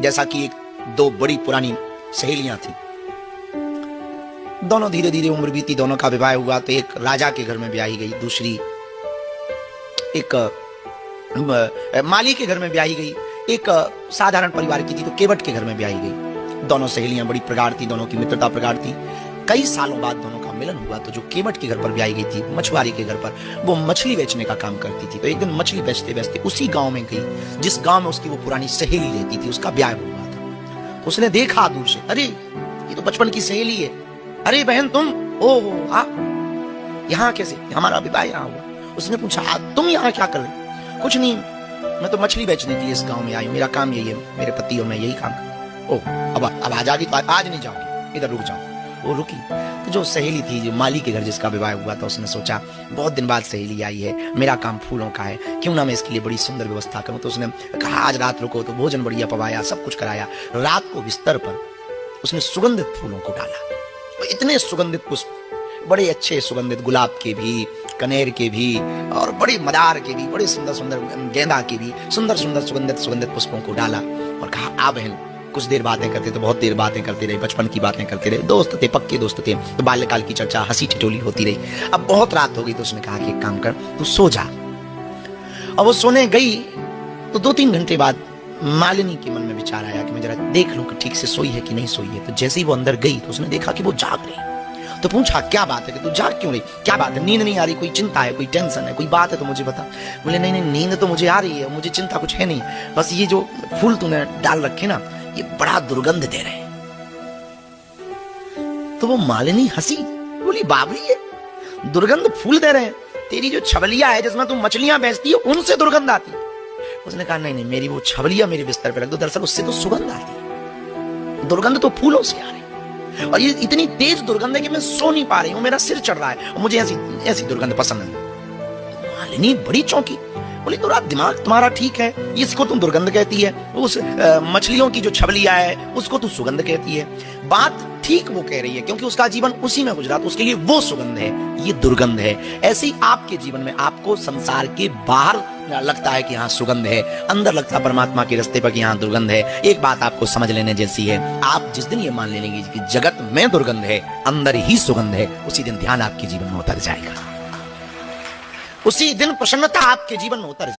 जैसा कि एक दो बड़ी पुरानी सहेलियां थी, दोनों धीरे धीरे उम्र बीती, दोनों का विवाह हुआ। तो एक राजा के घर में ब्याही गई, दूसरी एक माली के घर में ब्याही गई, एक साधारण परिवार की थी तो केवट के घर में ब्याही गई। दोनों सहेलियां बड़ी प्रगाढ़ थी, दोनों की मित्रता प्रगाढ़ थी। कई सालों बाद दोनों का मिलन हुआ। तो जो केवट के घर पर ब्याही गई थी, मछुआरे के घर पर, वो मछली बेचने का काम करती थी। तो एक दिन मछली बेचते बेचते उसी गांव में गई जिस गांव में उसकी वो पुरानी सहेली रहती थी, उसका ब्याह हुआ था। तो उसने देखा दूर से, अरे ये तो बचपन की सहेली है, अरे बहन तुम, ओहो आप यहाँ कैसे, हमारा विवाह यहाँ हुआ। उसने पूछा तुम यहाँ क्या कर रहे? कुछ नहीं, मैं तो मछली बेचने के लिए इस गांव में आई हूँ, मेरा काम यही है, मेरे पति और मैं यही काम करते। ओह अब आ जाएगी तो आज नहीं जाऊंगी, इधर रुक जाओ। वो रुकी। तो जो सहेली थी, जो माली के घर जिसका विवाह हुआ था, उसने सोचा बहुत दिन बाद सहेली आई है, मेरा काम फूलों का है, क्यों ना मैं इसके लिए बड़ी सुंदर व्यवस्था करूं। तो उसने कहा आज रात रुको। तो भोजन बढ़िया पवाया, सब कुछ कराया। रात को बिस्तर पर उसने सुगंधित फूलों को डाला। इतने सुगंधित पुष्प, बड़े अच्छे सुगंधित, गुलाब के भी, कनेर के भी, और बड़े मदार के भी, बड़े सुंदर सुंदर गेंदा के भी, सुंदर सुंदर सुगंधित पुष्पों को डाला और कहा आ बहन कुछ देर बातें करते। तो बहुत देर बातें करते रहे, बचपन की बातें करते रहे, दोस्त थे, पक्के दोस्त थे। तो बाल्यकाल की चर्चा, हंसी ठिठोली होती रही। अब बहुत रात हो गई तो उसने कहा कि एक काम कर, तू सो जा। अब वो सोने गई तो 2-3 घंटे बाद मालिनी के मन में विचार आया कि मैं जरा देख लूं कि ठीक से सोई है कि नहीं सोई है। तो जैसे ही वो अंदर गई तो उसने देखा कि वो जाग रही। तो पूछा क्या बात है कि तू जाग क्यों रही, क्या बात है, नींद नहीं आ रही, कोई चिंता है, कोई टेंशन है, कोई बात है तो मुझे बता। बोले नहीं नहीं, नींद तो मुझे आ रही है, मुझे चिंता कुछ है नहीं, बस ये जो फूल तूने डाल रखे ना, ये बड़ा दुर्गंध दे रहे हैं। तो वो मालिनी हंसी, बोली बाबरी है, दुर्गंध फूल दे रहे हैं? तेरी जो छबलिया है जिसमें तुम मछलियां बेचती हो, उनसे दुर्गंध आती है। उसने कहा नहीं नहीं, मेरी वो छबलिया मेरे बिस्तर पे रख दो, दरअसल उससे तो सुगंध आती है, दुर्गंध तो फूलों से आ रही है, और ये इतनी तेज दुर्गंध है कि मैं सो नहीं पा रही हूं, मेरा सिर चढ़ रहा है, और मुझे ऐसी दुर्गंध पसंद नहीं। मालिनी बड़ी चौंकी, बोली थोड़ा दिमाग तुम्हारा ठीक है, इसको तुम दुर्गंध कहती है, उस मछलियों की जो छबलिया है उसको तू सुगंध कहती है। बात ठीक वो कह रही है, क्योंकि उसका जीवन उसी में गुजरा, तो उसके लिए वो सुगंध है, ये दुर्गंध है। ऐसे ही आपके जीवन में आपको संसार के बाहर लगता है कि यहाँ सुगंध है, अंदर लगता परमात्मा के रास्ते पर कि यहाँ दुर्गंध है। एक बात आपको समझ लेने जैसी है, आप जिस दिन ये मान लेंगे कि जगत में दुर्गंध है, अंदर ही सुगंध है, उसी दिन ध्यान आपके जीवन में उतर जाएगा, उसी दिन प्रसन्नता आपके जीवन में उतर